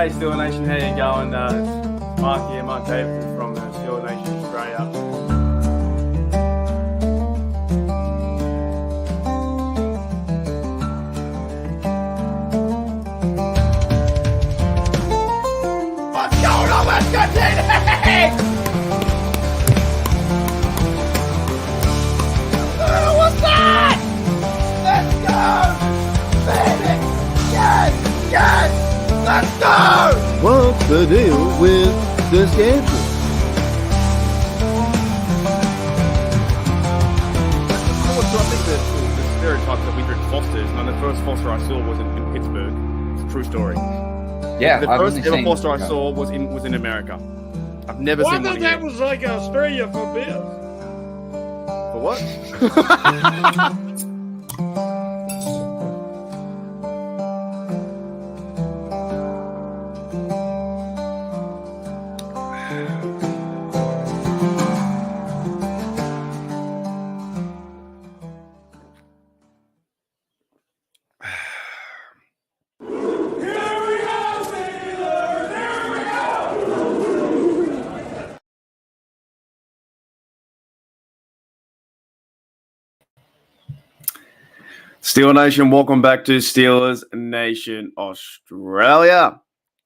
Hey, Steel Nation, how you going? It's Mark here, Mark Davidson from Steel Nation Australia. What's going on? Let's continue! What's that? Let's go! Baby! Yes! Yes! Let's go! What's the deal with the schedule? I think the stereotype that we drink Fosters, and the first Foster I saw was in Pittsburgh. It's a true story. Yeah, The I've first only ever seen- Foster I saw was in America. I've never Well, I seen one thought that here. was like Australia for beers. For what? Steel Nation, welcome back to Steelers Nation Australia.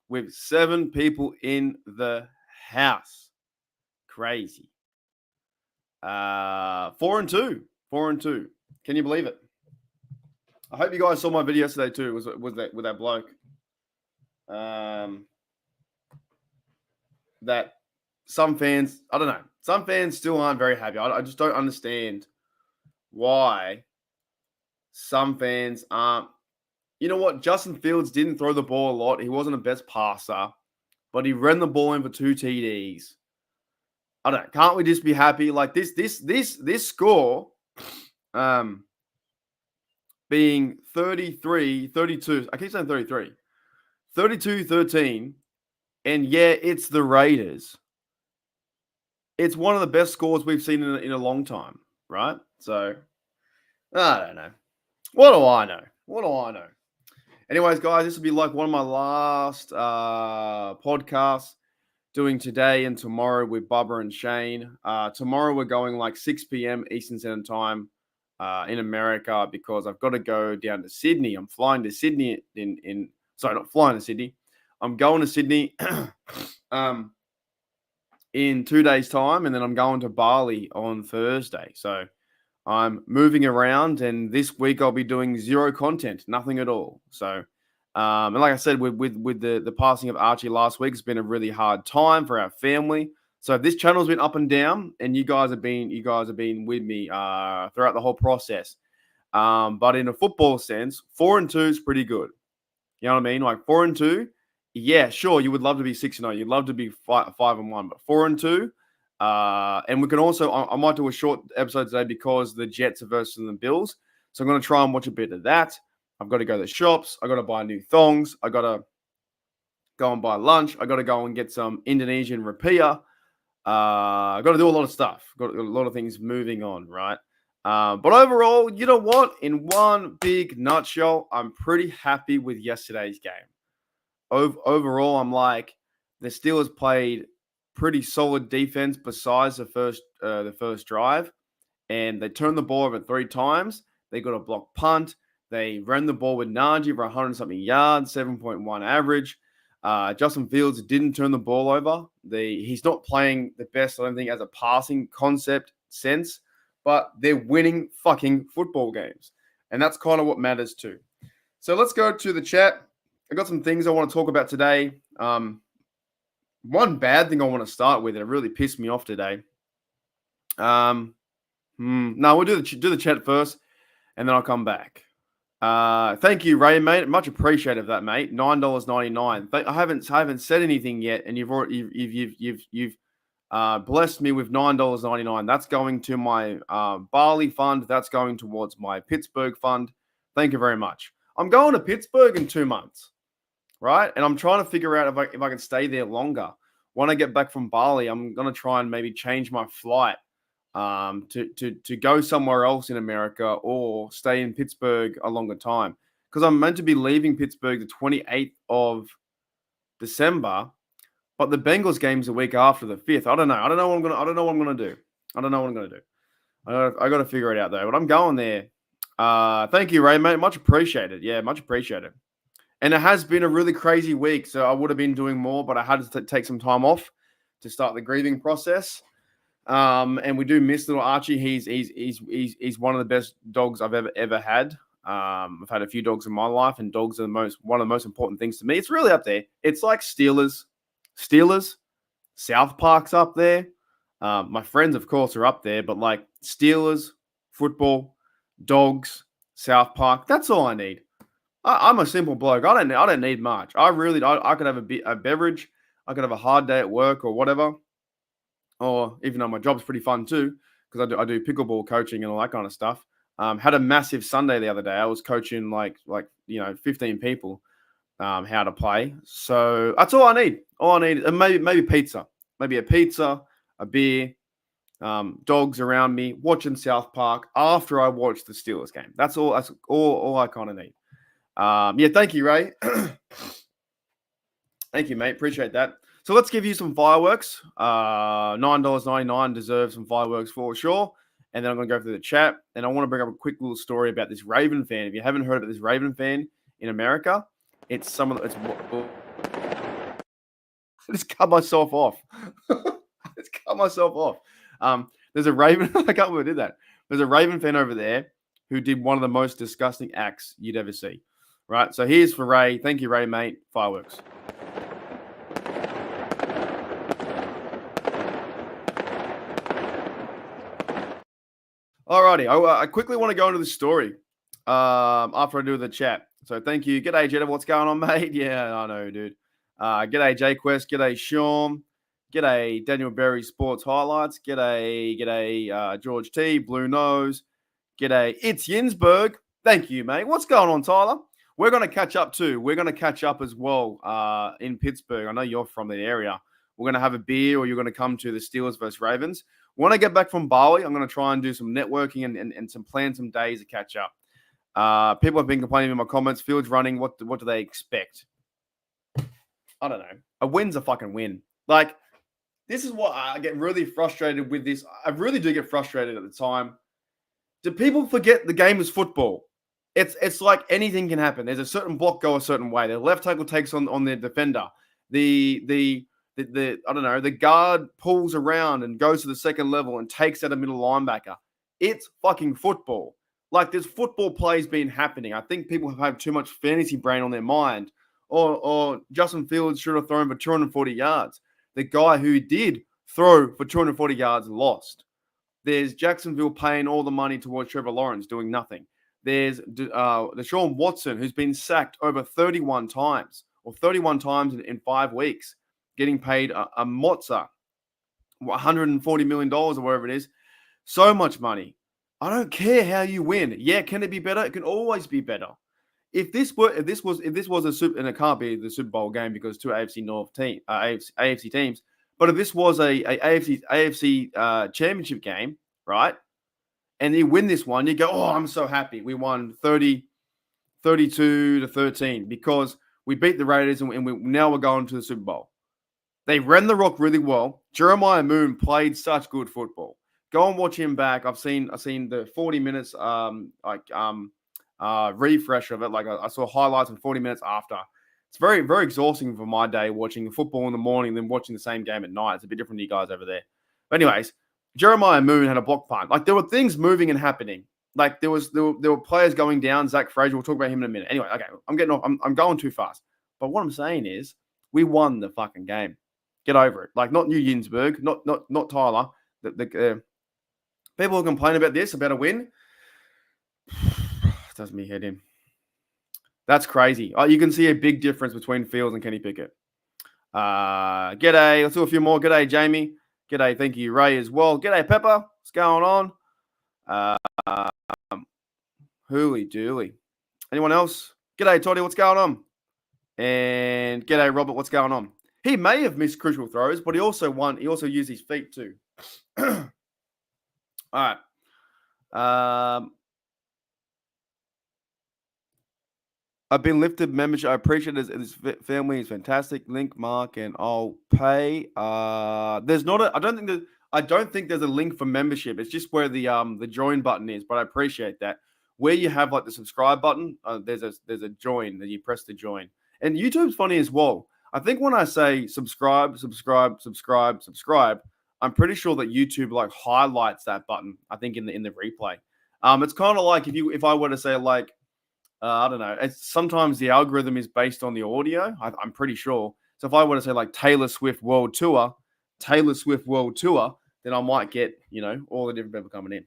With 7 people in the house. Crazy. 4-2. 4-2. Can you believe it? I hope you guys saw my video yesterday too. Was that with that bloke? That some fans, I don't know. Some fans still aren't very happy. I just don't understand why some fans aren't. You know what? Justin Fields didn't throw the ball a lot. He wasn't the best passer, but he ran the ball in for 2 TDs. I don't know. Can't we just be happy? Like this score being 32. I keep saying 33. 32-13. And yeah, it's the Raiders. It's one of the best scores we've seen in a long time, right? So, I don't know. What do I know? What do I know? Anyways, guys, this will be like one of my last podcasts doing today and tomorrow with Bubba and Shane. Tomorrow we're going like 6 p.m. Eastern Standard Time in America because I've got to go down to Sydney. I'm flying to Sydney not flying to Sydney. I'm going to Sydney in 2 days' time, and then I'm going to Bali on Thursday. So I'm moving around, and this week I'll be doing 0 content, nothing at all. So, and like I said, with the passing of Archie last week, it's been a really hard time for our family. So this channel's been up and down, and you guys have been with me throughout the whole process. But in a football sense, 4-2 is pretty good. You know what I mean? Like 4-2, yeah, sure. You would love to be 6-0. You'd love to be 5-1, but 4-2. And we can also, I might do a short episode today because the Jets are versus the Bills. So I'm going to try and watch a bit of that. I've got to go to the shops. I got to buy new thongs. I got to go and buy lunch. I got to go and get some Indonesian rupiah. I got to do a lot of stuff. Got a lot of things moving on, right? But overall, you know what? In one big nutshell, I'm pretty happy with yesterday's game. Overall, I'm like, the Steelers played pretty solid defense besides the first drive, and they turned the ball over 3 times. They got a block punt. They ran the ball with Najee for 100-something yards, 7.1 average. Justin Fields didn't turn the ball over. He's not playing the best, I don't think, as a passing concept sense, but they're winning fucking football games, and that's kind of what matters too. So let's go to the chat. I got some things I want to talk about today. One bad thing I want to start with, and it really pissed me off today. No, we'll do the chat first, and then I'll come back. Thank you, Ray, mate. Much appreciated of that, mate. $9.99. I haven't said anything yet, and you've blessed me with $9.99. That's going to my Bali fund. That's going towards my Pittsburgh fund. Thank you very much. I'm going to Pittsburgh in 2 months, right? And I'm trying to figure out if I can stay there longer. When I get back from Bali, I'm going to try and maybe change my flight to go somewhere else in America or stay in Pittsburgh a longer time. Because I'm meant to be leaving Pittsburgh the 28th of December, but the Bengals game's the week after the 5th. I don't know. I don't know what I'm gonna do. I got to figure it out though. But I'm going there. Thank you, Ray, mate. Much appreciated. Yeah, much appreciated. And it has been a really crazy week, so I would have been doing more, but I had to take some time off to start the grieving process. And we do miss little Archie. He's one of the best dogs I've ever had. I've had a few dogs in my life, and dogs are one of the most important things to me. It's really up there. It's like Steelers, South Park's up there. My friends, of course, are up there, but like Steelers, football, dogs, South Park. That's all I need. I'm a simple bloke. I don't need much. I could have a beverage. I could have a hard day at work or whatever. Or even though my job's pretty fun too, because I do pickleball coaching and all that kind of stuff. Had a massive Sunday the other day. I was coaching like 15 people how to play. So that's all I need. And maybe pizza. Maybe a pizza, a beer, dogs around me, watching South Park after I watch the Steelers game. That's all I kind of need. Yeah, thank you, Ray. Thank you, mate. Appreciate that. So let's give you some fireworks. $9.99 deserves some fireworks for sure. And then I'm going to go through the chat. And I want to bring up a quick little story about this Raven fan. If you haven't heard about this Raven fan in America, I just cut myself off. There's a Raven. I can't believe I did that. There's a Raven fan over there who did one of the most disgusting acts you'd ever see. Right. So here's for Ray. Thank you, Ray, mate. Fireworks. Alrighty, I quickly want to go into the story after I do the chat. So thank you. G'day, Jetta. What's going on, mate? Yeah, I know, dude. G'day, JQuest. G'day, Sean. G'day, Daniel Berry Sports Highlights. G'day, George T. Blue Nose. G'day, it's Yinsberg. Thank you, mate. What's going on, Tyler? We're going to catch up too. We're going to catch up as well in Pittsburgh. I know you're from the area. We're going to have a beer, or you're going to come to the Steelers versus Ravens. When I get back from Bali, I'm going to try and do some networking and some days to catch up. People have been complaining in my comments. Fields running. What do they expect? I don't know. A win's a fucking win. Like, this is what I get really frustrated with this. I really do get frustrated at the time. Do people forget the game is football? It's like anything can happen. There's a certain block go a certain way. The left tackle takes on their defender. The I don't know, the guard pulls around and goes to the second level and takes out a middle linebacker. It's fucking football. Like, there's football plays been happening. I think people have had too much fantasy brain on their mind. Or Justin Fields should have thrown for 240 yards. The guy who did throw for 240 yards lost. There's Jacksonville paying all the money towards Trevor Lawrence doing nothing. There's Deshaun Watson, who's been sacked over 31 times in 5 weeks, getting paid a mozza, $140 million or whatever it is. So much money. I don't care how you win. Yeah, can it be better? It can always be better. If this was a Super, and it can't be the Super Bowl game because two AFC North AFC teams, but if this was a AFC championship game, right? And you win this one, you go, oh, I'm so happy. We won 32-13 because we beat the Raiders and now we're going to the Super Bowl. They ran the rock really well. Jeremiah Moon played such good football. Go and watch him back. I've seen the 40 minutes refresh of it. Like I saw highlights in 40 minutes after. It's very, very exhausting for my day watching football in the morning, then watching the same game at night. It's a bit different to you guys over there. But anyways, Jeremiah Moon had a block punt. Like, there were things moving and happening. Like, there were players going down. Zach Frazier, we'll talk about him in a minute. Anyway, okay, I'm getting off. I'm going too fast. But what I'm saying is, we won the fucking game. Get over it. Like, not New Yinsberg, not Tyler. The people who complain about this, about a win, does me head in. That's crazy. You can see a big difference between Fields and Kenny Pickett. G'day. Let's do a few more. G'day, Jamie. G'day. Thank you, Ray, as well. G'day, Pepper. What's going on? Hooly dooly. Anyone else? G'day, Toddy. What's going on? And g'day, Robert. What's going on? He may have missed crucial throws, but he also won. He also used his feet too. All right. I've been lifted membership. I appreciate it. This family is fantastic. Link, Mark, and I'll pay. There's not a. I don't think there's a link for membership. It's just where the join button is. But I appreciate that. Where you have like the subscribe button, there's a join that you press to join. And YouTube's funny as well. I think when I say subscribe, I'm pretty sure that YouTube like highlights that button. I think in the replay. It's kind of like if I were to say like. I don't know. Sometimes the algorithm is based on the audio. I'm pretty sure. So if I were to say like Taylor Swift World Tour, then I might get, all the different people coming in.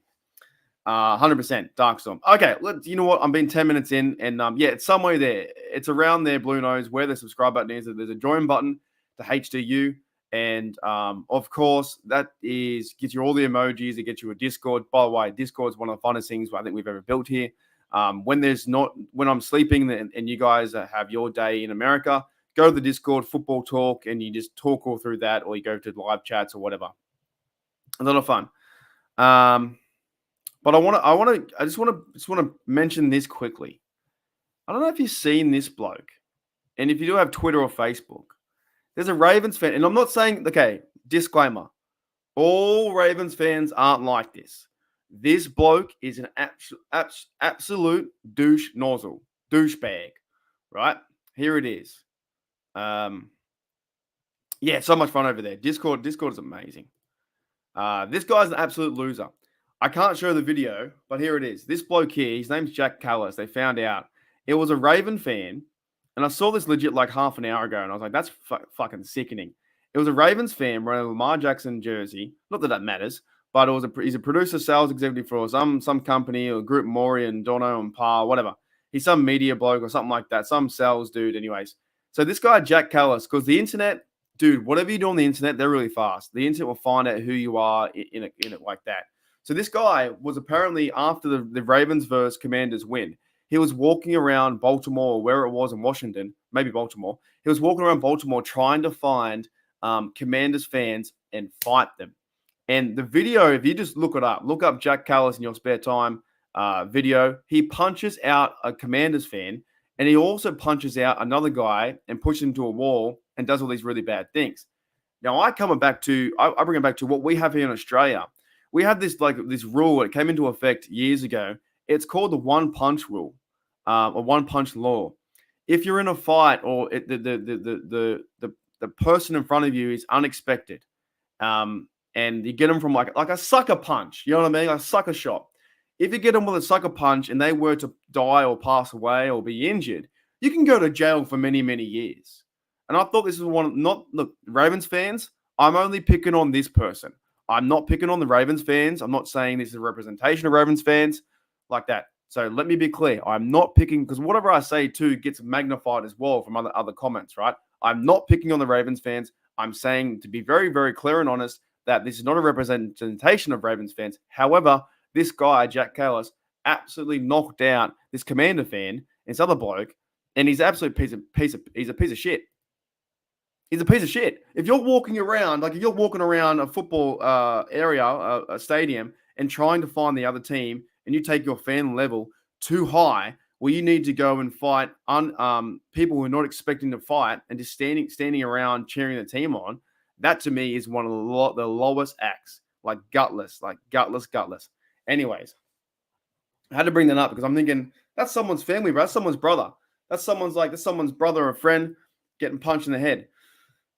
100% Darkstorm. Okay, you know what? I'm being 10 minutes in, and yeah, it's somewhere there. It's around there, Blue Nose, where the subscribe button is. There's a join button to HDU, and of course, that gets you all the emojis. It gets you a Discord. By the way, Discord is one of the funnest things I think we've ever built here. When I'm sleeping and you guys have your day in America, go to the Discord football talk and you just talk all through that, or you go to live chats or whatever. A lot of fun. But I just want to mention this quickly. I don't know if you've seen this bloke, and if you do have Twitter or Facebook, there's a Ravens fan, and I'm not saying, okay, disclaimer, all Ravens fans aren't like this. This bloke is an absolute douchebag, right? Here it is. Yeah, so much fun over there. Discord is amazing. This guy's an absolute loser. I can't show the video, but here it is. This bloke here, his name's Jack Callis. They found out it was a Raven fan, and I saw this legit like half an hour ago, and I was like, that's fucking sickening. It was a Ravens fan wearing a Lamar Jackson jersey. Not that matters. But he's a producer, sales executive for some company or group, Maury and Dono and Pa, whatever. He's some media bloke or something like that, some sales dude anyways. So this guy, Jack Callis, because the internet, dude, whatever you do on the internet, they're really fast. The internet will find out who you are in it like that. So this guy was apparently, after the Ravens versus Commanders win, he was walking around Baltimore, or where it was in Washington, maybe Baltimore. He was walking around Baltimore trying to find Commanders fans and fight them. And the video, if you just look up Jack Callis in your spare time video, he punches out a Commanders fan, and he also punches out another guy and pushes him to a wall and does all these really bad things. Now, I bring it back to what we have here in Australia. We have this rule. It came into effect years ago. It's called the one punch rule, or one punch law. If you're in a fight or the person in front of you is unexpected, and you get them from like a sucker punch, you know what I mean? Like a sucker shot. If you get them with a sucker punch and they were to die or pass away or be injured, you can go to jail for many, many years. And I thought this was look, Ravens fans, I'm only picking on this person. I'm not picking on the Ravens fans. I'm not saying this is a representation of Ravens fans like that. So let me be clear. I'm not picking, because whatever I say too gets magnified as well from other comments, right? I'm not picking on the Ravens fans. I'm saying, to be very, very clear and honest, that this is not a representation of Ravens fans. However, this guy, Jack Callis, absolutely knocked out this Commander fan, this other bloke, and he's absolute he's a piece of shit. He's a piece of shit. If you're walking around a football area, a stadium, and trying to find the other team, and you take your fan level too high, well, you need to go and fight people who are not expecting to fight and just standing around cheering the team on. That to me is one of the lowest acts, like gutless. Anyways, I had to bring that up because I'm thinking that's someone's family, bro. That's someone's brother. That's someone's brother or friend getting punched in the head.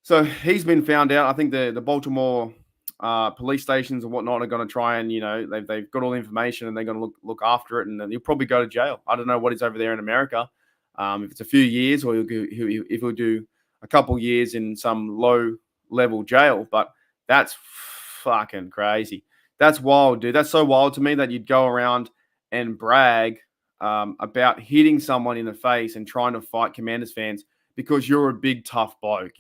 So he's been found out. I think the Baltimore police stations and whatnot are going to try and, they've got all the information and they're going to look after it, and then he'll probably go to jail. I don't know what is over there in America. If it's a few years, or if he'll do a couple years in some low-level jail, but that's fucking crazy. That's wild, dude. That's so wild to me that you'd go around and brag about hitting someone in the face and trying to fight Commanders fans because you're a big, tough bloke.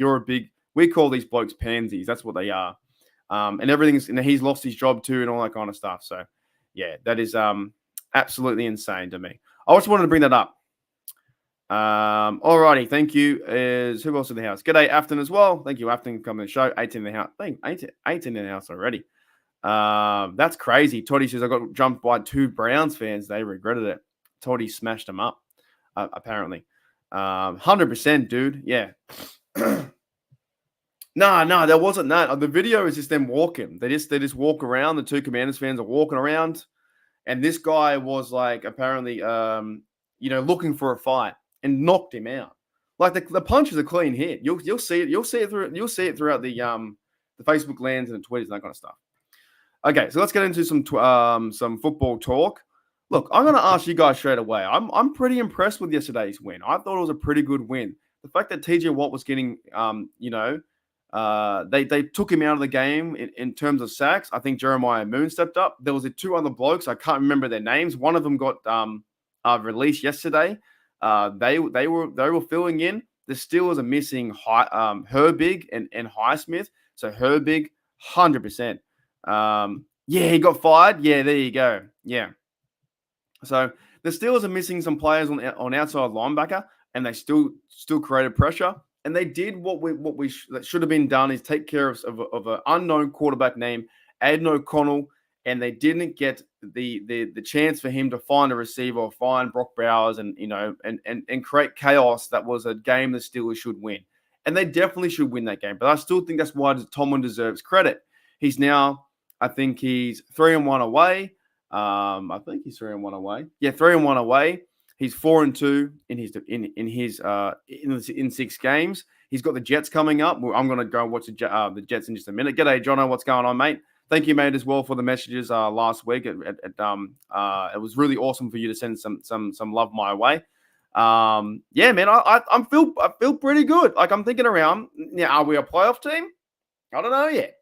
We call these blokes pansies. That's what they are. And he's lost his job too and all that kind of stuff. So, yeah, that is absolutely insane to me. I just wanted to bring that up. Alrighty, thank you. Who else in the house? G'day, Afton as well. Thank you, Afton, for coming to the show. 18 in the house. 18 in the house already. That's crazy. Toddy says I got jumped by 2 Browns fans. They regretted it. Toddy smashed them up, apparently. 100%, dude. Yeah. No, there wasn't that. The video is just them walking. They just walk around. The two Commanders fans are walking around, and this guy was like apparently, looking for a fight and knocked him out. Like the punch is a clean hit. You'll see it. You'll see it throughout the Facebook lands and the tweets and that kind of stuff. Okay, so let's get into some football talk. Look, I'm going to ask you guys straight away. I'm pretty impressed with yesterday's win. I thought it was a pretty good win. The fact that TJ Watt was getting, they took him out of the game in terms of sacks. I think Jeremiah Moon stepped up. There was two other blokes. I can't remember their names. One of them got released yesterday. They were filling in. The Steelers are missing Herbig and Highsmith. So Herbig, 100%. He got fired. Yeah, there you go. Yeah. So the Steelers are missing some players on outside linebacker, and they still created pressure. And they did what should have been done is take care of an unknown quarterback named Aiden O'Connell, and they didn't get the chance for him to find a receiver or find Brock Bowers and create chaos. That was a game the Steelers should win, and they definitely should win that game. But I still think that's why Tomlin deserves credit. He's now, I think he's 3-1 away. I think he's 3-1 away. Yeah, 3-1 away. He's 4-2 in 6 games. He's got the Jets coming up. I'm going to go watch the Jets in just a minute. G'day, Jono. What's going on, mate? Thank you, mate, as well for the messages last week. It was really awesome for you to send some love my way. Yeah, man, I feel pretty good. Like I'm thinking around. Now, are we a playoff team? I don't know yet.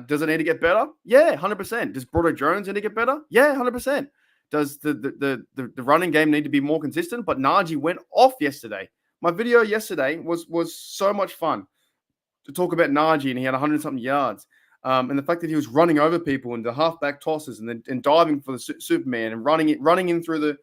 Does it need to get better? Yeah, 100%. Does Broderick Jones need to get better? Yeah, 100%. Does the running game need to be more consistent? But Najee went off yesterday. My video yesterday was so much fun to talk about Najee, and he had 100-something yards. And the fact that he was running over people and the halfback tosses and diving for the Superman and running in through the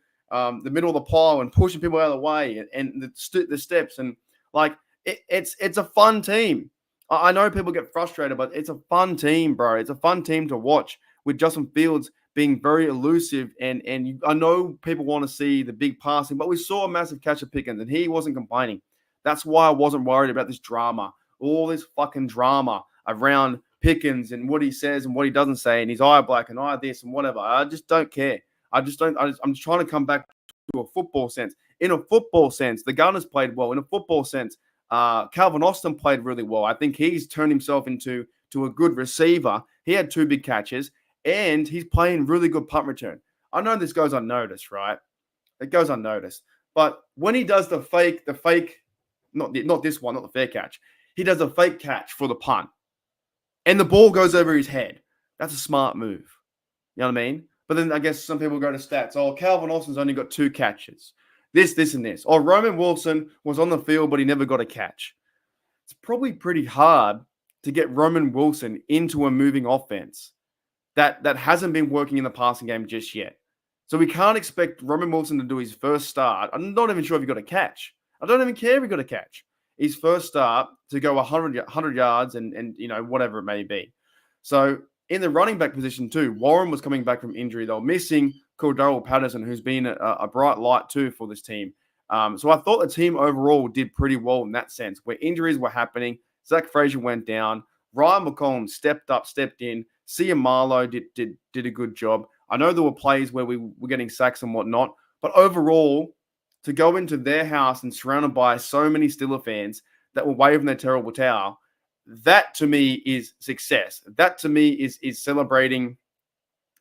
middle of the pile and pushing people out of the way and the steps and like it's a fun team. I know people get frustrated, but it's a fun team, bro. It's a fun team to watch with Justin Fields being very elusive. And I know people want to see the big passing, but we saw a massive catch of Pickens and he wasn't complaining. That's why I wasn't worried about this drama, all this fucking drama around Pickens and what he says and what he doesn't say and his eye black and eye this and whatever. I just don't care. I'm just trying to come back to a football sense. In a football sense, the Gunners played well. In a football sense, Calvin Austin played really well. I think he's turned himself into a good receiver. He had 2 big catches, and he's playing really good punt return. I know this goes unnoticed, right? It goes unnoticed. But when he does the fake, not this one, not the fair catch, he does a fake catch for the punt, and the ball goes over his head. That's a smart move. You know what I mean? But then I guess some people go to stats. Oh, Calvin Austin's only got 2 catches. This, and this. Or Roman Wilson was on the field, but he never got a catch. It's probably pretty hard to get Roman Wilson into a moving offense that hasn't been working in the passing game just yet. So we can't expect Roman Wilson to do his first start. I'm not even sure if he got a catch. I don't even care if he got a catch. His first start to go 100 yards and whatever it may be. So in the running back position too, Warren was coming back from injury. They were missing Cordero Patterson, who's been a bright light too for this team. So I thought the team overall did pretty well in that sense, where injuries were happening. Zach Frazier went down. Ryan McCollum stepped in. Sia Marlowe did a good job. I know there were plays where we were getting sacks and whatnot, but overall, to go into their house and surrounded by so many Steelers fans that were waving their terrible towel, that to me is success. That to me is celebrating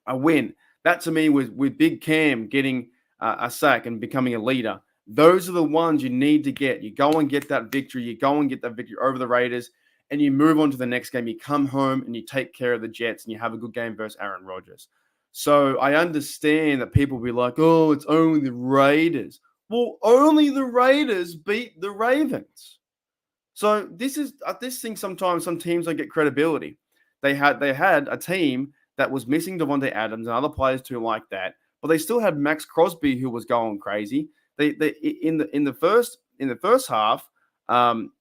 a win. That to me was with Big Cam getting a sack and becoming a leader. Those are the ones you need to get. You go and get that victory. You go and get that victory over the Raiders, and you move on to the next game. You come home and you take care of the Jets, and you have a good game versus Aaron Rodgers. So I understand that people will be like, oh, it's only the Raiders. Well, only the Raiders beat the Ravens. So this thing sometimes some teams don't get credibility. They had a team that was missing Devontae Adams and other players too like that, but they still had Max Crosby who was going crazy. They in the first half,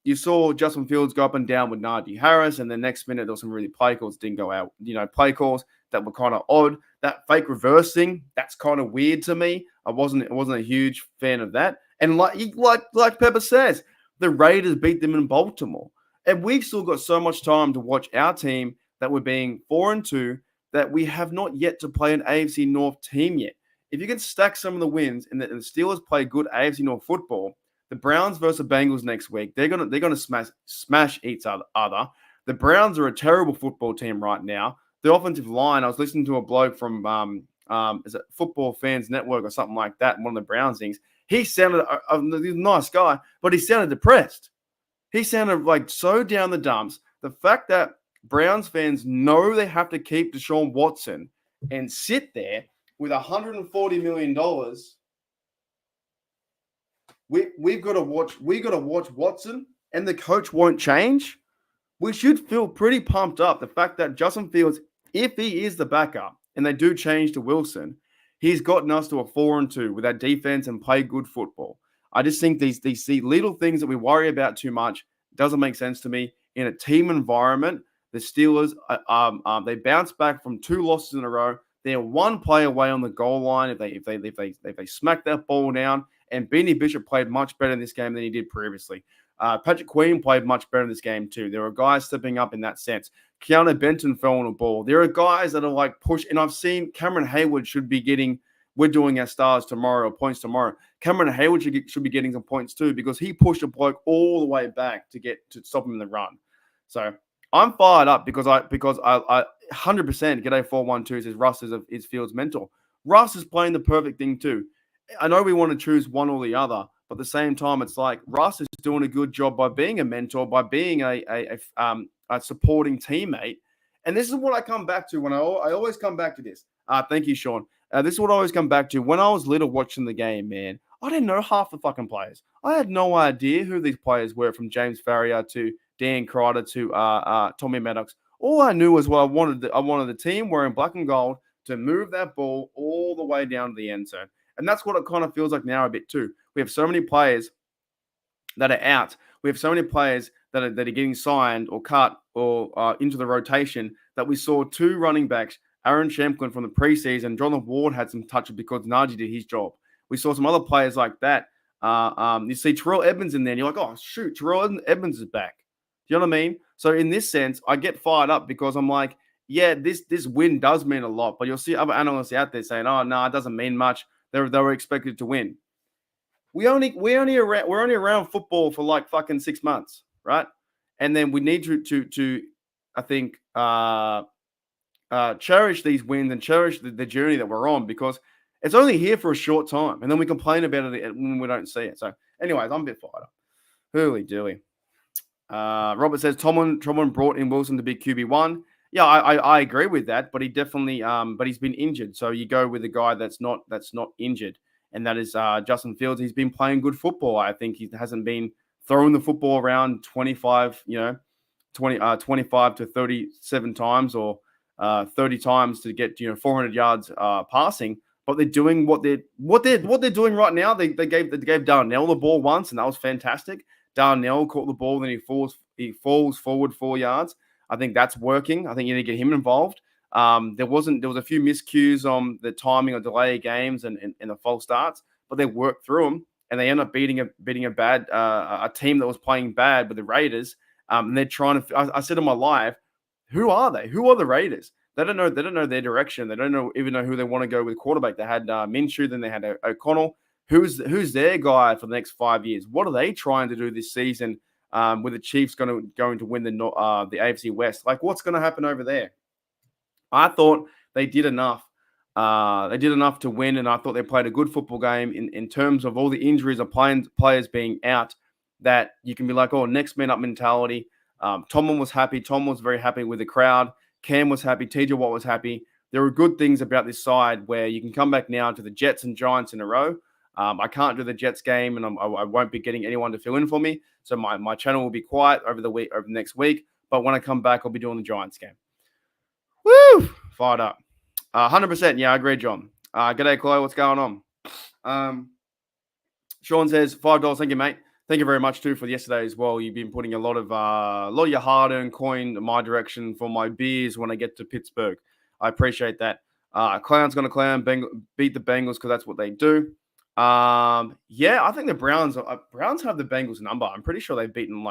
you saw Justin Fields go up and down with Najee Harris, and the next minute there was some really play calls that didn't go out. Play calls that were kind of odd. That fake reversing, that's kind of weird to me. I wasn't a huge fan of that. And like Pepper says, the Raiders beat them in Baltimore. And we've still got so much time to watch our team that we're being 4-2 that we have not yet to play an AFC North team yet. If you can stack some of the wins and the Steelers play good AFC North football, the Browns versus the Bengals next week, they're gonna smash each other. The Browns are a terrible football team right now. The offensive line, I was listening to a bloke from is it Football Fans Network or something like that, one of the Browns things. He sounded a nice guy, but he sounded depressed. He sounded like so down the dumps. The fact that Browns fans know they have to keep Deshaun Watson and sit there with $140 million. We've got to watch Watson, and the coach won't change. We should feel pretty pumped up. The fact that Justin Fields, if he is the backup, and they do change to Wilson, he's gotten us to a 4-2 with that defense and play good football. I just think these little things that we worry about too much doesn't make sense to me. In a team environment, the Steelers they bounce back from 2 losses in a row. They're 1 play away on the goal line if they smack that ball down. And Beanie Bishop played much better in this game than he did previously. Patrick Queen played much better in this game too. There are guys stepping up in that sense. Keanu Benton fell on a ball. There are guys that are like push, and I've seen Cameron Hayward should be getting. We're doing our stars tomorrow, or points tomorrow. Cameron Hayward should be getting some points too because he pushed a bloke all the way back to stop him in the run. So I'm fired up because I 100% G'day 412 says Russ is Fields' mentor. Russ is playing the perfect thing too. I know we want to choose one or the other, but at the same time, it's like Russ is doing a good job by being a mentor, by being a supporting teammate. And this is what I come back to when I always come back to this. Thank you, Sean. This is what I always come back to. When I was little watching the game, man, I didn't know half the fucking players. I had no idea who these players were, from James Farrier to Dan Kreider to Tommy Maddox. All I knew was what I wanted. I wanted the team wearing black and gold to move that ball all the way down to the end zone. And that's what it kind of feels like now a bit too. We have so many players that are out. We have so many players that are getting signed or cut or into the rotation that we saw 2 running backs, Aaron Shamplin from the preseason. Jonathan Ward had some touches because Najee did his job. We saw some other players like that. You see Terrell Edmonds in there, and you're like, oh, shoot, Terrell Edmonds is back. Do you know what I mean? So in this sense, I get fired up because I'm like, yeah, this win does mean a lot. But you'll see other analysts out there saying, oh, no, it doesn't mean much. They were expected to win. We're only around football for like fucking 6 months, right? And then we need to I think cherish these wins and cherish the journey that we're on, because it's only here for a short time, and then we complain about it when we don't see it. So, anyways, I'm a bit fired up. Hooly dooly. Robert says Tomlin brought in Wilson to be QB1. Yeah, I agree with that, but he definitely but he's been injured. So you go with a guy that's not injured, and that is Justin Fields. He's been playing good football. I think he hasn't been throwing the football around 25 to 37 times or 30 times to get 400 yards passing. But they're doing what they're doing right now. They gave Darnell the ball once, and that was fantastic. Darnell caught the ball, then he falls forward 4 yards. I think that's working. I think you need to get him involved. There was a few miscues on the timing or delay of games and the false starts, but they worked through them, and they end up beating a team that was playing bad with the Raiders. And they're trying to. I said in my live, who are they? Who are the Raiders? They don't know their direction. They don't even know who they want to go with quarterback. They had Minshew, then they had O'Connell. Who's their guy for the next 5 years? What are they trying to do this season? With the Chiefs going to win the AFC West, like what's going to happen over there? I thought they did enough. They did enough to win, and I thought they played a good football game in terms of all the injuries of players being out. That you can be like, oh, next man up mentality. Tomlin was happy. Tom was very happy with the crowd. Cam was happy. TJ Watt was happy. There are good things about this side where you can come back now to the Jets and Giants in a row. I can't do the Jets game, and I won't be getting anyone to fill in for me. So my channel will be quiet over the next week. But when I come back, I'll be doing the Giants game. Woo! Fired up. 100%. Yeah, I agree, John. G'day, Chloe. What's going on? Sean says $5. Thank you, mate. Thank you very much too for yesterday as well. You've been putting a lot of your hard-earned coin in my direction for my beers when I get to Pittsburgh. I appreciate that. Clown's gonna clown, beat the Bengals because that's what they do. Yeah, I think the Browns have the Bengals number. I'm pretty sure they've beaten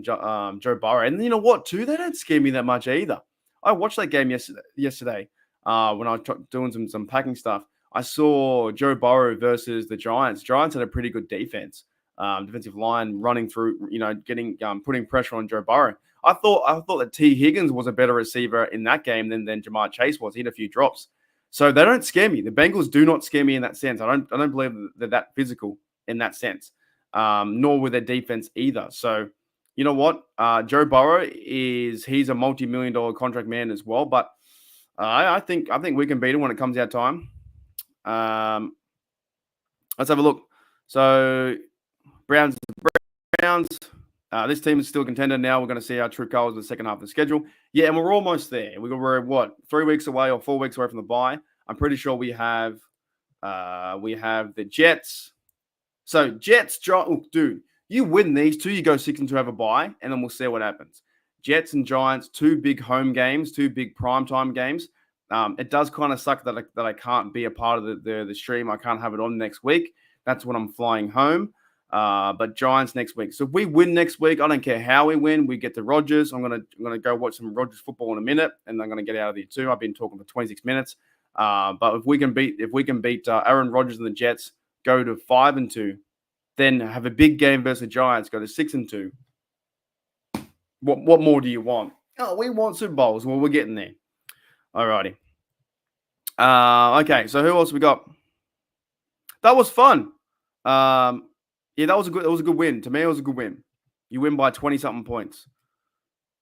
Joe Burrow, and you know what? Too, they don't scare me that much either. I watched that game yesterday. When I was doing some packing stuff, I saw Joe Burrow versus the Giants. Giants had a pretty good defense, defensive line running through, getting putting pressure on Joe Burrow. I thought that T. Higgins was a better receiver in that game than Jamar Chase was. He had a few drops. So they don't scare me. The Bengals do not scare me in that sense. I don't believe they're that physical in that sense, nor with their defense either. So you know what? Joe Burrow he's a multi-million-dollar contract man as well. But I think we can beat him when it comes out time. Let's have a look. So Browns. This team is still a contender now. We're going to see our true colors in the second half of the schedule. Yeah, and we're almost there. We're 3 weeks away or 4 weeks away from the bye. I'm pretty sure we have the Jets. So Jets, dude, you win these two, you go 6-2, have a bye, and then we'll see what happens. Jets and Giants, 2 big home games, 2 big primetime games. It does kind of suck that I can't be a part of the stream. I can't have it on next week. That's when I'm flying home. But Giants next week. So if we win next week, I don't care how we win. We get to Rodgers. I'm gonna go watch some Rodgers football in a minute, and I'm gonna get out of here too. I've been talking for 26 minutes. But if we can beat Aaron Rodgers and the Jets, go to 5-2, then have a big game versus the Giants, go to 6-2. What more do you want? Oh, we want Super Bowls. Well, we're getting there. Alrighty. Okay. So who else we got? That was fun. Yeah, that was a good win. To me, it was a good win. You win by 20-something points.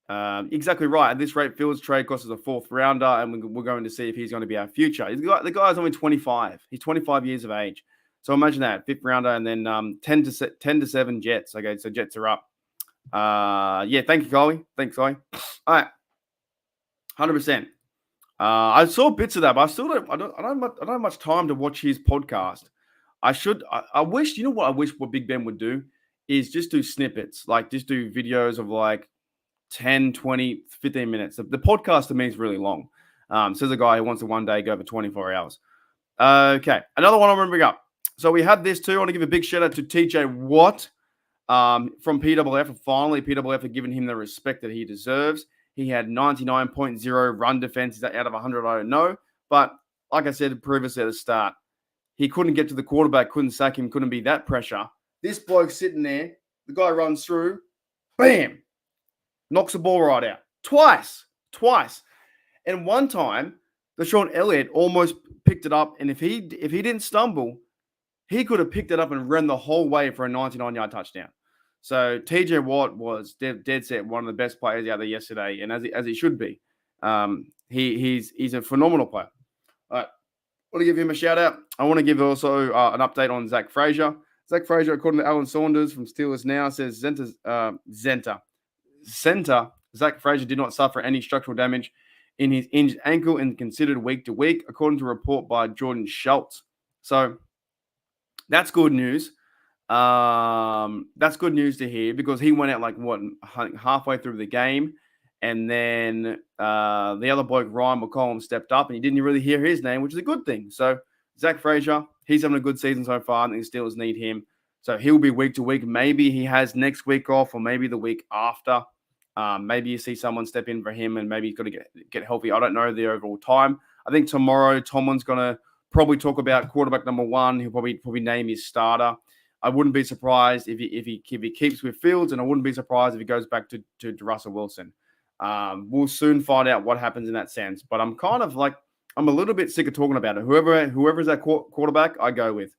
Exactly right. At this rate, Fields' trade cost us a 4th rounder, and we're going to see if he's going to be our future. The guy's only 25. He's 25 years of age. So imagine that, 5th rounder, and then 10-7 Jets. Okay, so Jets are up. Yeah, thank you, Coley. Thanks, Coley. All right, 100%. I saw bits of that, but I don't have much time to watch his podcast. I wish, you know what I wish what Big Ben would do is just do snippets, like just do videos of like 10, 20, 15 minutes. The podcast to me is really long. Says a guy who wants to one day go for 24 hours. Okay, another one I want to bring up. So we had this too. I want to give a big shout out to TJ Watt from PWF. Finally, PWF have given him the respect that he deserves. He had 99.0 run defense. Is that out of 100? I don't know. But like I said previously at the start, he couldn't get to the quarterback, couldn't sack him, couldn't be that pressure. This bloke sitting there, the guy runs through, bam, knocks the ball right out. Twice. And one time, Deshaun Elliott almost picked it up, and if he didn't stumble, he could have picked it up and ran the whole way for a 99-yard touchdown. So TJ Watt was dead set one of the best players out there yesterday, and as he should be. He's a phenomenal player. All right. I want to give him a shout out. I want to give also an update on Zach Frazier. Zach Frazier, according to Alan Saunders from Steelers Now, says Zach Frazier did not suffer any structural damage in his injured ankle and considered week to week, according to a report by Jordan Schultz. So that's good news. That's good news to hear because he went out halfway through the game. And then the other bloke, Ryan McCollum, stepped up, and you didn't really hear his name, which is a good thing. So Zach Frazier, he's having a good season so far, and the Steelers need him. So he'll be week to week. Maybe he has next week off, or maybe the week after. Maybe you see someone step in for him, and maybe he's got to get healthy. I don't know the overall time. I think tomorrow Tomlin's going to probably talk about quarterback number 1. He'll probably name his starter. I wouldn't be surprised if he keeps with Fields, and I wouldn't be surprised if he goes back to Russell Wilson. We'll soon find out what happens in that sense. But I'm kind of I'm a little bit sick of talking about it. Whoever is that quarterback, I go with,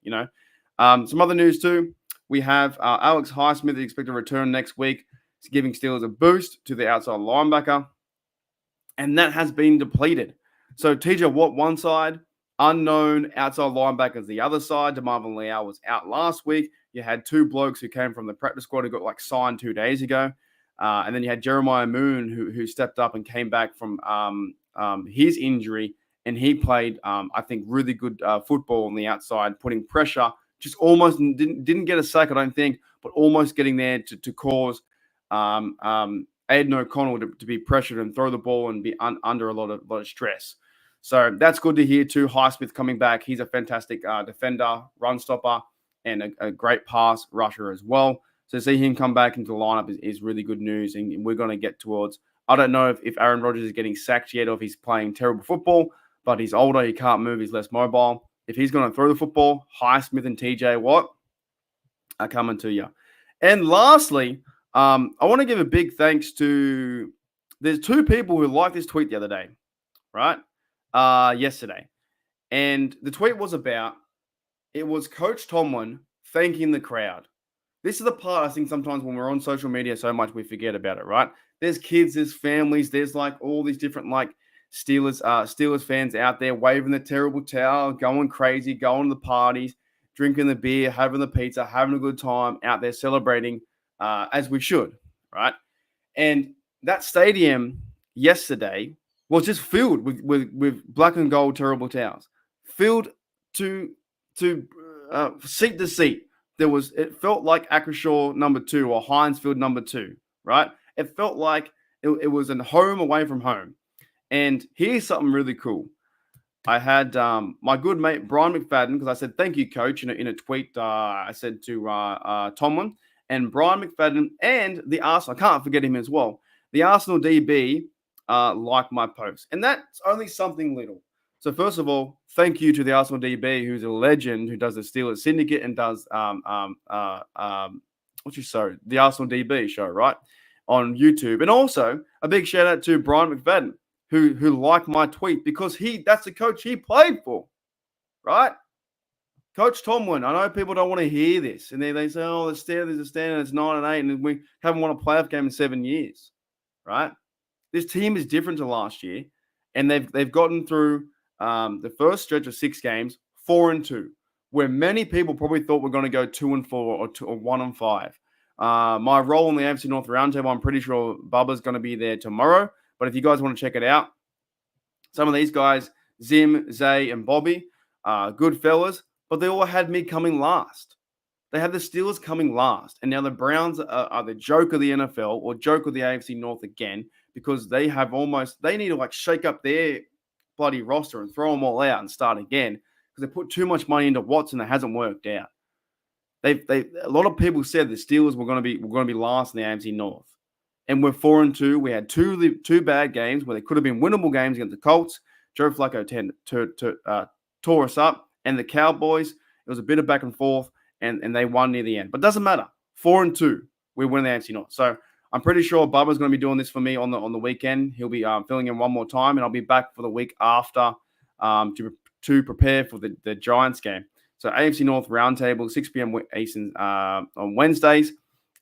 Some other news too. We have Alex Highsmith is expected to return next week, giving Steelers a boost to the outside linebacker. And that has been depleted. So TJ Watt one side, unknown outside linebackers the other side. DeMarvin Leal was out last week. You had 2 blokes who came from the practice squad who got signed 2 days ago. And then you had Jeremiah Moon who stepped up and came back from his injury, and he played, I think, really good football on the outside, putting pressure. Just almost didn't get a sack, I don't think, but almost getting there to cause Aiden O'Connell to be pressured and throw the ball and be under a lot of stress. So that's good to hear too. Highsmith coming back. He's a fantastic defender, run stopper, and a great pass rusher as well. So to see him come back into the lineup is really good news. And we're going to get towards, I don't know if Aaron Rodgers is getting sacked yet or if he's playing terrible football, but he's older. He can't move. He's less mobile. If he's going to throw the football, Highsmith and TJ Watt are coming to you. And lastly, I want to give a big thanks to, there's two people who liked this tweet the other day, right? Yesterday. And the tweet was about, it was Coach Tomlin thanking the crowd. This is the part I think sometimes when we're on social media so much we forget about it, right? There's kids, there's families, there's like all these different like Steelers fans out there waving the terrible towel, going crazy, going to the parties, drinking the beer, having the pizza, having a good time out there celebrating as we should, right? And that stadium yesterday was just filled with black and gold terrible towels, filled to seat to seat. It felt like Acrisure number 2 or Heinz Field number 2, right? It felt like it was a home away from home. And here's something really cool. I had my good mate Brian McFadden, because I said, thank you, coach, in a tweet. I said to Tomlin and Brian McFadden and the Arsenal, I can't forget him as well, the Arsenal DB liked my post. And that's only something little. So first of all, thank you to the Arsenal DB, who's a legend, who does the Steelers Syndicate and does the Arsenal DB show, right, on YouTube. And also a big shout out to Brian McFadden, who liked my tweet because that's the coach he played for, right? Coach Tomlin. I know people don't want to hear this, and they say, "Oh, the Steelers are standing, it's 9-8, and we haven't won a playoff game in 7 years," right? This team is different to last year, and they've gotten through the first stretch of 6 games, 4-2, where many people probably thought we're going to go 2-4 or 1-5. My role in the AFC North Roundtable, I'm pretty sure Bubba's going to be there tomorrow. But if you guys want to check it out, some of these guys, Zim, Zay, and Bobby, good fellas, but they all had me coming last. They had the Steelers coming last. And now the Browns are the joke of the NFL or joke of the AFC North again, because they need to like shake up their bloody roster and throw them all out and start again, because they put too much money into Watson that hasn't worked out. A lot of people said the Steelers were going to be last in the AFC North. And we're 4-2. We had two bad games where they could have been winnable games against the Colts. Joe Flacco tore us up. And the Cowboys, it was a bit of back and forth, and they won near the end. But it doesn't matter. 4-2. We win the AFC North. So I'm pretty sure Bubba's going to be doing this for me on the weekend. He'll be filling in one more time, and I'll be back for the week after to prepare for the Giants game. So AFC North Roundtable, 6 p.m. Eastern on Wednesdays.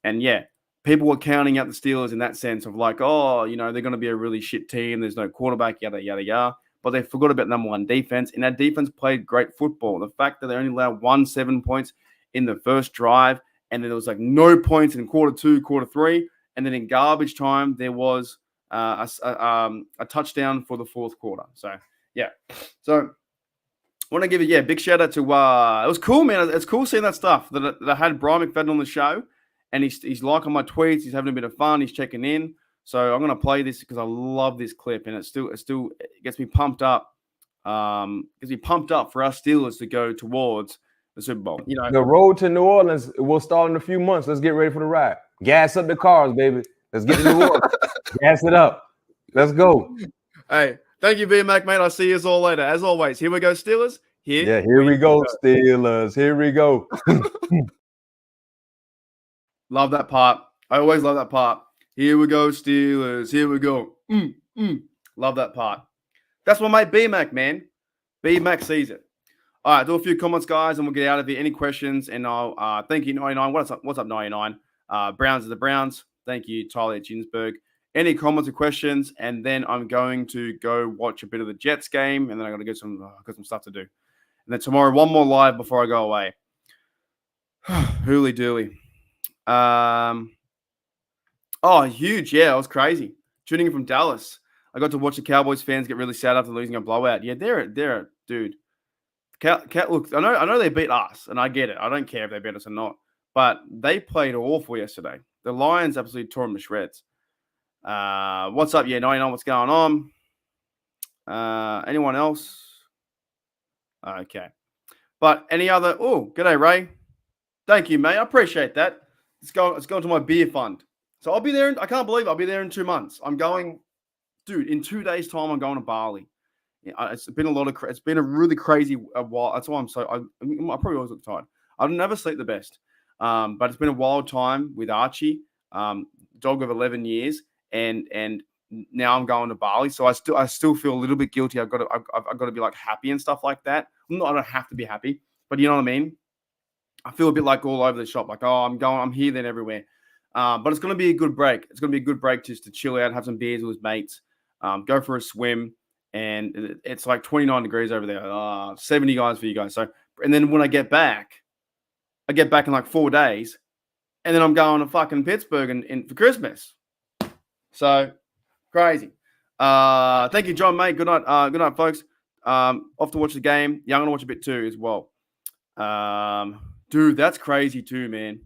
And yeah, people were counting out the Steelers in that sense of like, oh, they're going to be a really shit team. There's no quarterback, yada, yada, yada. But they forgot about number one defense. And that defense played great football. The fact that they only allowed 7 points in the first drive, and then there was like no points in quarter 2, quarter 3. And then in garbage time, there was a touchdown for the fourth quarter. So, yeah. So, I want to give a big shout out to, it was cool, man. It's cool seeing that stuff that I had Brian McFadden on the show. And he's liking my tweets. He's having a bit of fun. He's checking in. So I'm going to play this because I love this clip, and it gets me pumped up. Gets me pumped up for us Steelers to go towards the Super Bowl. The road to New Orleans will start in a few months. Let's get ready for the ride. Gas up the cars, baby. Let's get to New Orleans. Gas it up. Let's go. Hey, thank you, B-Mac, mate. I'll see you all later. As always, here we go, Steelers. Here we go, Steelers. Here we go. Love that part. I always love that part. Here we go, Steelers. Here we go. Love that part. That's my mate B-Mac, man. B-Mac sees it. All right, do a few comments, guys, and we'll get out of here. Any questions? And I'll thank you, 99. What's up, 99? Browns are the Browns. Thank you, Tyler Ginsberg. Any comments or questions? And then I'm going to go watch a bit of the Jets game, and then I got to get some stuff to do. And then tomorrow, one more live before I go away. Hooly dooly. Huge. Yeah, it was crazy. Tuning in from Dallas. I got to watch the Cowboys fans get really sad after losing a blowout. Yeah, they're dude. Look, I know they beat us, and I get it. I don't care if they beat us or not. But they played awful yesterday. The Lions absolutely tore them to shreds. What's up? Yeah, 99, what's going on? Anyone else? Okay. But any other? Oh, g'day, Ray. Thank you, mate. I appreciate that. It's going to my beer fund. So I'll be there. I can't believe I'll be there in 2 months. I'm going, dude. In 2 days' time, I'm going to Bali. Yeah, it's been it's been a really crazy while. That's why I probably always look tired. I never sleep the best. But it's been a wild time with Archie, dog of 11 years, and now I'm going to Bali. So I still feel a little bit guilty. I've got to be like happy and stuff like that. I don't have to be happy, but you know what I mean. I feel a bit like all over the shop. Like, oh, I'm here, then everywhere. But it's going to be a good break. It's going to be a good break just to chill out, have some beers with his mates, go for a swim. And it's like 29 degrees over there. 70 guys for you guys. So, and then when I get back in like 4 days, and then I'm going to fucking Pittsburgh and for Christmas. So crazy. Thank you, John, mate. Good night, folks. Off to watch the game. Yeah, I'm gonna watch a bit too as well. Dude, that's crazy too, man.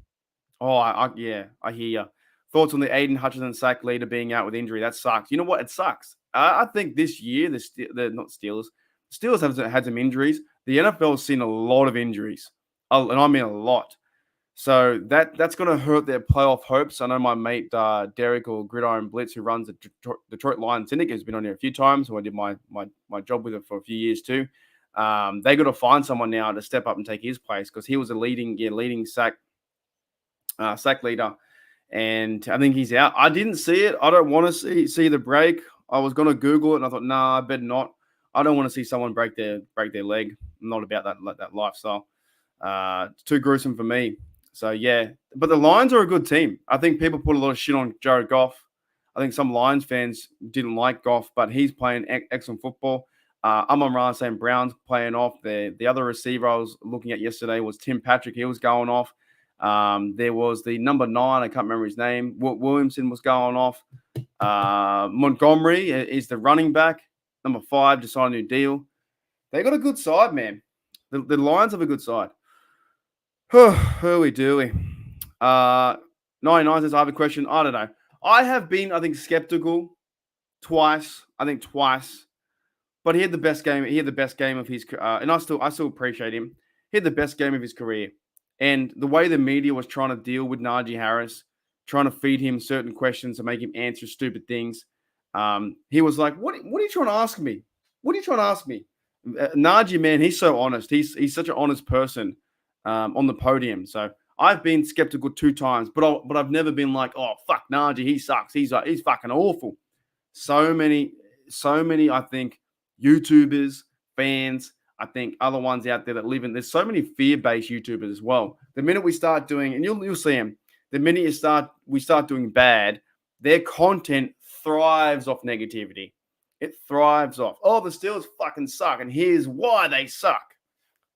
Oh, I hear you. Thoughts on the Aiden Hutchinson sack leader being out with injury? That sucks. You know what? It sucks. I think this year the not Steelers. Steelers have had some injuries. The NFL's seen a lot of injuries, and I mean a lot. So that's going to hurt their playoff hopes. I know my mate Derek or Gridiron Blitz, who runs the Detroit Lions Syndicate, has been on here a few times. So I did my job with him for a few years too. They got to find someone now to step up and take his place because he was a leading sack leader, and I think he's out. I didn't see it. I don't want to see the break. I was going to Google it, and I thought, nah, I better not. I don't want to see someone break their leg. I'm not about that lifestyle. It's too gruesome for me. So, yeah. But the Lions are a good team. I think people put a lot of shit on Jared Goff. I think some Lions fans didn't like Goff, but he's playing excellent football. Amon-Ra St. Brown's playing off. The other receiver I was looking at yesterday was Tim Patrick. He was going off. There was the number 9. I can't remember his name. Williamson was going off. Montgomery is the running back. Number 5 just signed a new deal. They got a good side, man. The Lions have a good side. Hooey dooey. 99 says, I have a question. I don't know. I have been, I think, skeptical twice. But he had the best game. He had the best game of his and I still appreciate him. He had the best game of his career. And the way the media was trying to deal with Najee Harris, trying to feed him certain questions to make him answer stupid things, he was like, "What are you trying to ask me? What are you trying to ask me?" Najee, man, he's so honest. He's such an honest person on the podium. So I've been skeptical 2 times, but I've never been like, "Oh fuck, Najee, he sucks. He's fucking awful." So many, I think, YouTubers, fans, I think other ones out there that live in. There's so many fear-based YouTubers as well. The minute we start doing, and you'll see them. The minute we start doing bad, their content thrives off negativity. It thrives off, oh, the Steelers fucking suck, and here's why they suck.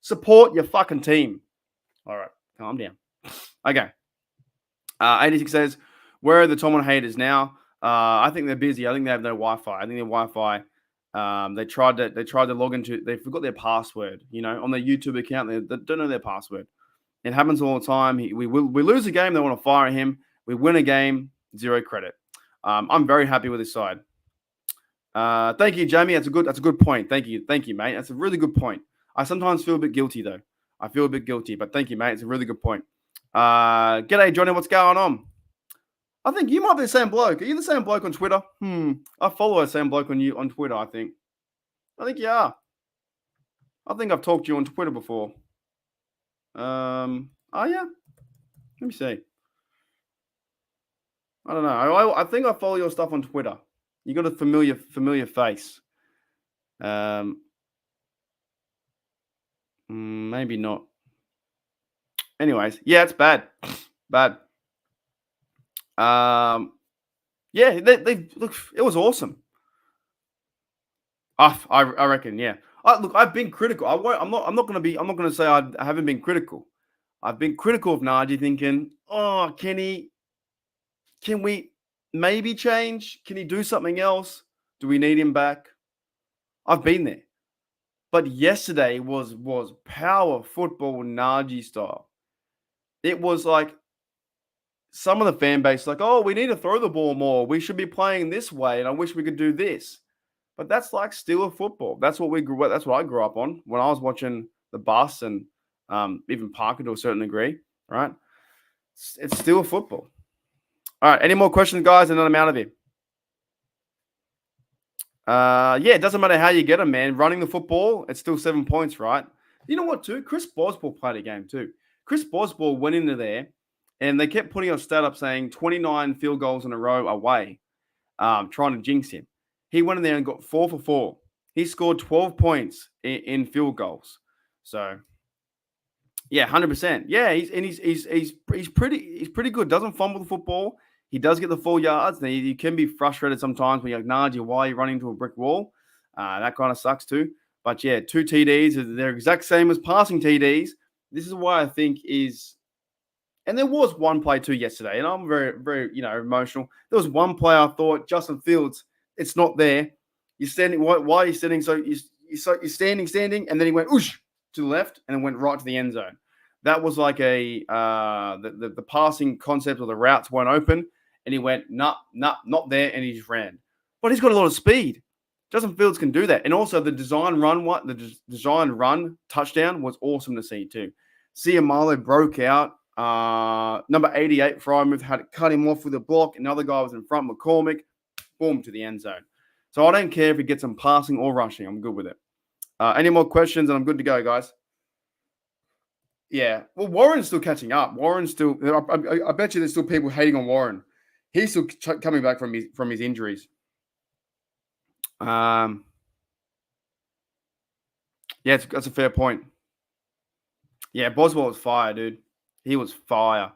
Support your fucking team. All right, calm down. Okay. 86 says, where are the Tomlin haters now? I think they're busy. I think they have no Wi-Fi. I think their Wi-Fi. They tried to log into. They forgot their password. You know, on their YouTube account, they don't know their password. It happens all the time. We lose a game, they want to fire him. We win a game, 0 credit. I'm very happy with this side. Thank you, Jamie. That's a good point. Thank you, mate. That's a really good point. I sometimes feel a bit guilty though. I feel a bit guilty, but thank you, mate. It's a really good point. G'day, Johnny. What's going on? I think you might be the same bloke. Are you the same bloke on Twitter? I follow the same bloke on Twitter, I think you are. I think I've talked to you on Twitter before. Oh yeah. Let me see. I don't know. I think I follow your stuff on Twitter. You got a familiar face. Maybe not. Anyways, yeah, it's bad. Bad. Yeah, they look. It was awesome. I reckon. Yeah. Look, I've been critical. I'm not going to say I haven't been critical. I've been critical of Najee, thinking, oh, can we maybe change? Can he do something else? Do we need him back? I've been there. But yesterday was power football Najee style. It was like some of the fan base like, oh, we need to throw the ball more. We should be playing this way, and I wish we could do this. But that's like Steeler football. That's what that's what I grew up on when I was watching the Bus and even Parker to a certain degree, right? It's Steeler football. All right, any more questions, guys? And then I'm out of here. Yeah, it doesn't matter how you get them, man. Running the football, it's still 7 points, right? You know what, too? Chris Boswell played a game, too. Chris Boswell went into there, and they kept putting a stat up saying 29 field goals in a row away, trying to jinx him. He went in there and got 4 for 4. He scored 12 points in field goals. So, yeah, 100%. Yeah, he's pretty good. Doesn't fumble the football. He does get the 4 yards. Now, you can be frustrated sometimes when you're like, Najee, why are you running into a brick wall? That kind of sucks too. But yeah, 2 TDs. They're exact same as passing TDs. This is why I think is, and there was one play too yesterday, and I'm very, very, emotional. There was one play I thought, Justin Fields, it's not there. You're standing. Why are you standing? So you're standing, and then he went whoosh to the left, and then went right to the end zone. That was like the passing concept or the routes weren't open, and he went not there, and he just ran. But he's got a lot of speed. Justin Fields can do that, and also the design run touchdown was awesome to see too. Ciamalo broke out. Number 88, Frymouth had to cut him off with a block. Another guy was in front, McCormick, boom, to the end zone. So I don't care if he gets some passing or rushing. I'm good with it. Any more questions, and I'm good to go, guys. Yeah. Well, Warren's still catching up. Warren's still – I bet you there's still people hating on Warren. He's still coming back from his injuries. Yeah, that's a fair point. Yeah, Boswell was fire, dude. He was fire.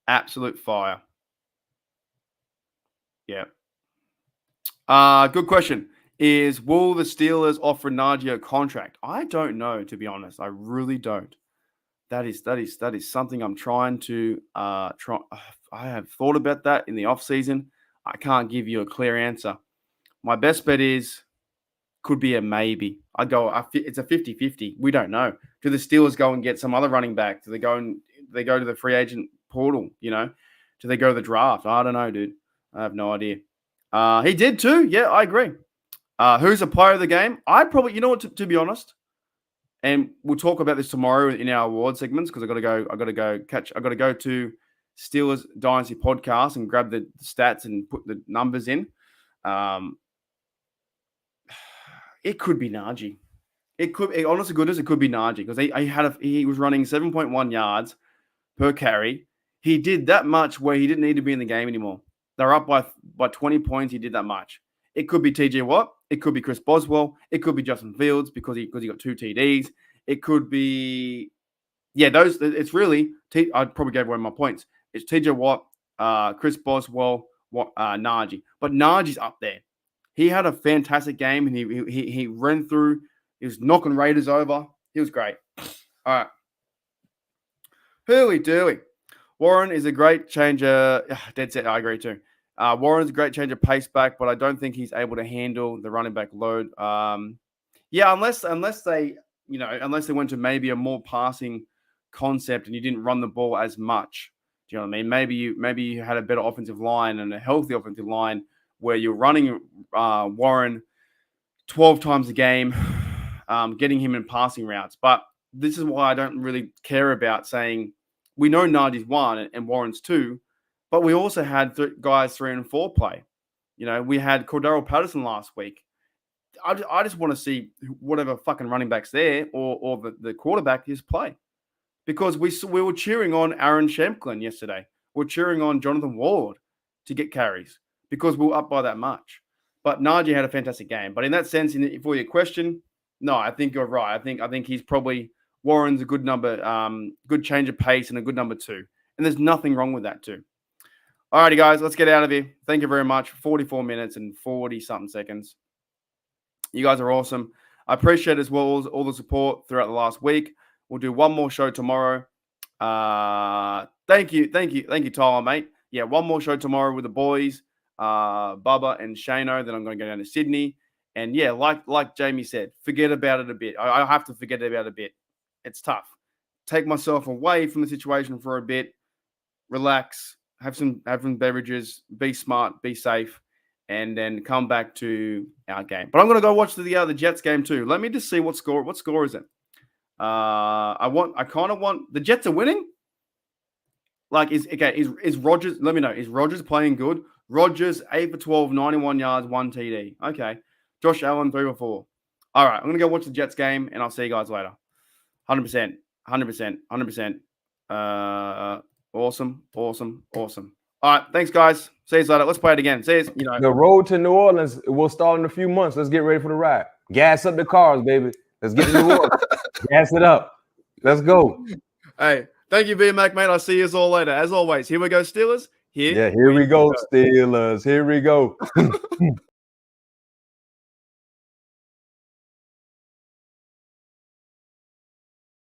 Absolute fire. Yeah. Good question. Will the Steelers offer Najee a contract? I don't know, to be honest. I really don't. That is something I'm trying to I have thought about that in the offseason. I can't give you a clear answer. My best bet could be a maybe. It's a 50-50. We don't know. Do the Steelers go and get some other running back? Do they go to the free agent portal? Do they go to the draft? I don't know, dude. I have no idea. He did too. Yeah, I agree. Who's a player of the game? I probably, to be honest, and we'll talk about this tomorrow in our award segments because I got to go to Steelers Dynasty podcast and grab the stats and put the numbers in. It could be Najee. Honestly, goodness, it could be Najee because he was running 7.1 yards per carry. He did that much where he didn't need to be in the game anymore. They're up by 20 points. He did that much. It could be TJ Watt. It could be Chris Boswell. It could be Justin Fields because he got 2 TDs. It could be, those. It's really. I probably gave away my points. It's TJ Watt, Chris Boswell, Najee. But Najee's up there. He had a fantastic game, and he ran through. He was knocking Raiders over. He was great. All right. Hooey dooey. Warren is a great changer. Dead set. I agree too. Warren's a great change of pace back, but I don't think he's able to handle the running back load. Unless they went to maybe a more passing concept and you didn't run the ball as much. Do you know what I mean? Maybe you had a better offensive line and a healthy offensive line where you're running Warren 12 times a game, getting him in passing routes. But this is why I don't really care about saying we know Najee's 1 and Warren's 2. But we also had guys 3 and 4 play. We had Cordero Patterson last week. I just want to see whatever fucking running back's there or the quarterback is play. Because we were cheering on Aaron Shamklin yesterday. We're cheering on Jonathan Ward to get carries because we were up by that much. But Najee had a fantastic game. But in that sense, for your question, no, I think you're right. I think he's probably Warren's a good number, good change of pace and a good number 2. And there's nothing wrong with that too. All righty, guys, let's get out of here. Thank you very much. 44 minutes and 40-something seconds. You guys are awesome. I appreciate as well all the support throughout the last week. We'll do one more show tomorrow. Thank you, Tyler, mate. Yeah, one more show tomorrow with the boys, Bubba and Shano. Then I'm going to go down to Sydney. And yeah, like Jamie said, forget about it a bit. I have to forget about it a bit. It's tough. Take myself away from the situation for a bit. Relax. Have some beverages, be smart, be safe, and then come back to our game. But I'm going to go watch the Jets game too. Let me just see what score is it. I kind of want the Jets are winning. Like is Rodgers? Let me know. Is Rodgers playing good? Rodgers 8 for 12, 91 yards, 1 TD. Okay. Josh Allen 3 for 4. All right. I'm gonna go watch the Jets game, and I'll see you guys later. 100%. Awesome. All right. Thanks, guys. See you later. Let's play it again. See you. The road to New Orleans will start in a few months. Let's get ready for the ride. Gas up the cars, baby. Let's get to New Orleans. Gas it up. Let's go. Hey, thank you, VMAC, mate. I'll see you all later. As always, here we go, Steelers. Here we go, Steelers. Here we go.